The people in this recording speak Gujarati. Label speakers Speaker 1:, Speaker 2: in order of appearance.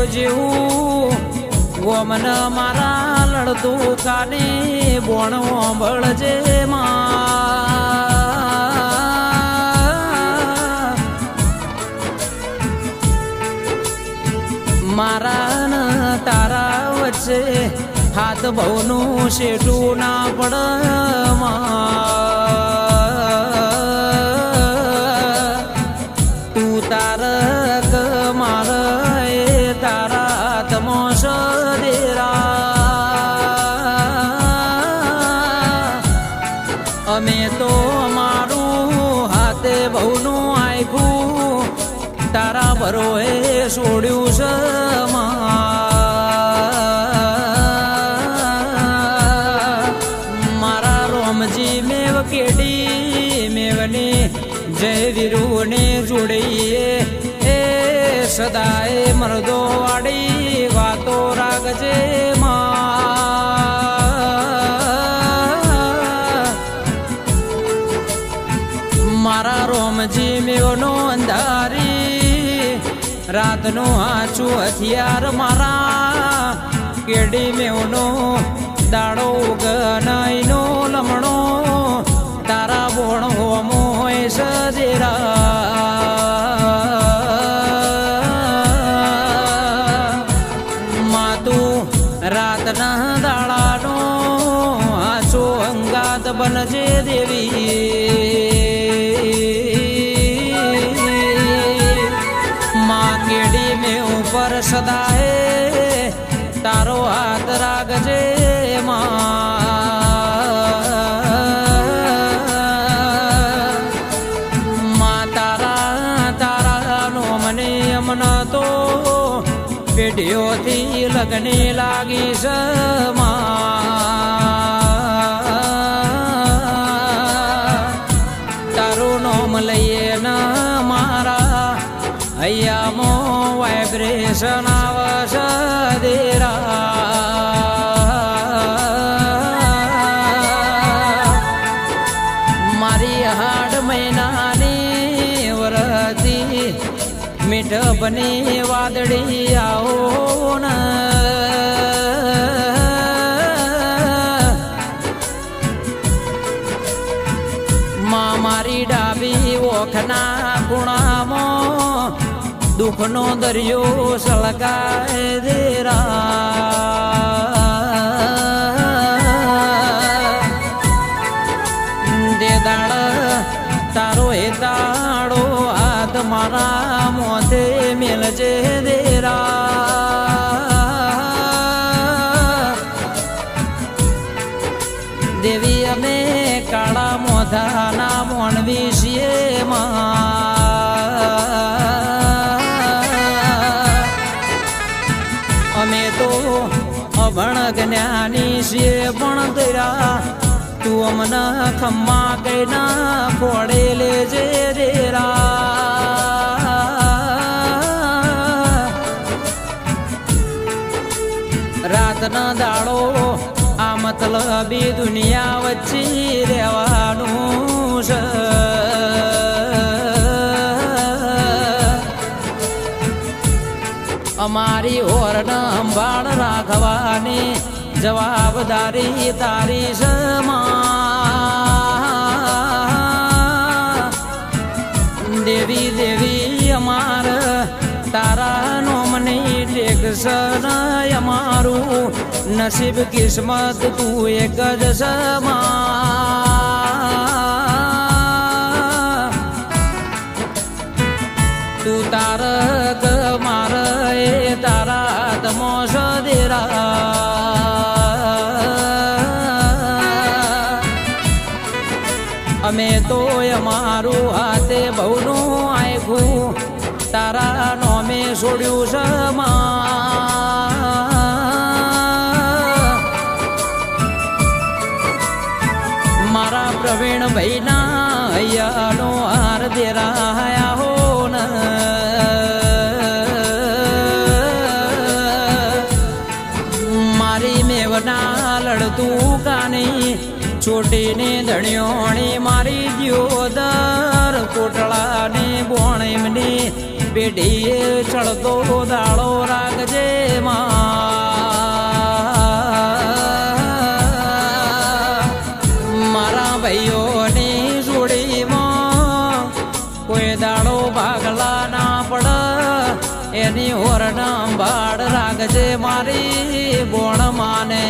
Speaker 1: જેવું ગોમન મારા લડતું કાને બોણ બળજે મારા ન તારા વચ્ચે હાથ બહુનું શેઠું ના પડ તું તારક માર એ તારા તમો સદેરા અમે તો મારું હાથે બહુનું આખું તારા બરોએ છોડ્યું છે મારા રોમજી મેવ કેડી મેવને જય વીરુને જોડીએ એ સદાય મરદો વાડી વાતો રાખજે મારા રોમજી મેવનો અંધારી રાતનો આછું હથિયાર મારા કેડી મેવનો દાડો ગનાઈનો લમણો તારા બોણ હોમો હોય સજેરા માતું રાતના દાડાનો આછો અંગાત બનજે દેવી કેડી મેં ઉપર સદાય તારો હાથ રાખજે તારા નો મને અમન તો પેઢીઓથી લગને લાગી છે તારું નોમ લઈએ ના મારા હૈયામો વાઇબ્રેશન આવશે દેરા મારી હાડ મહિનાની વરતી મીઠ બની વાદળી આવો ને મારી ડાબી ઓખના ગુણામાં દુઃખનો દરિયો સળગાય દેદાળ તારો એ તાળો હાથ મારા મોતે મેલજે દેવી અમે કાળા મોધાના મોણવી છીએ અમે તો અભણ જ્ઞાની છીએ પણ તેરા તું અમને ખમ્મા કઈ ના ફોડે લેજે રાતના દાડો આ મતલબી દુનિયા વચ્ચે રહેવાનું છે અમારી ઓરન સંભાળ રાખવાની જવાબદારી તારી દેવી અમાર તારા નોમની ટેકશન અમારું નસીબ કિસ્મત તું એક જ તું તારક માર એ તારા તમો સદેરા અમે તો અમારું હાથે બહુનું આખું તારા નોમે છોડ્યું છે મારા પ્રવીણ ભાઈના હૈયાનો હાર દેરાયા હો ને મારી મેવના લડતું કાની છોટીને ધણિયોણી મારી દ્યોદર કોટળાને બોણીમની પેઢીએ ચડતો દાડો રાખજે મારા ભાઈઓની જોડીમાં કોઈ દાડો ભાગલા ના પડ એની ઓરડા બાળ રાખજે મારી બોણ માને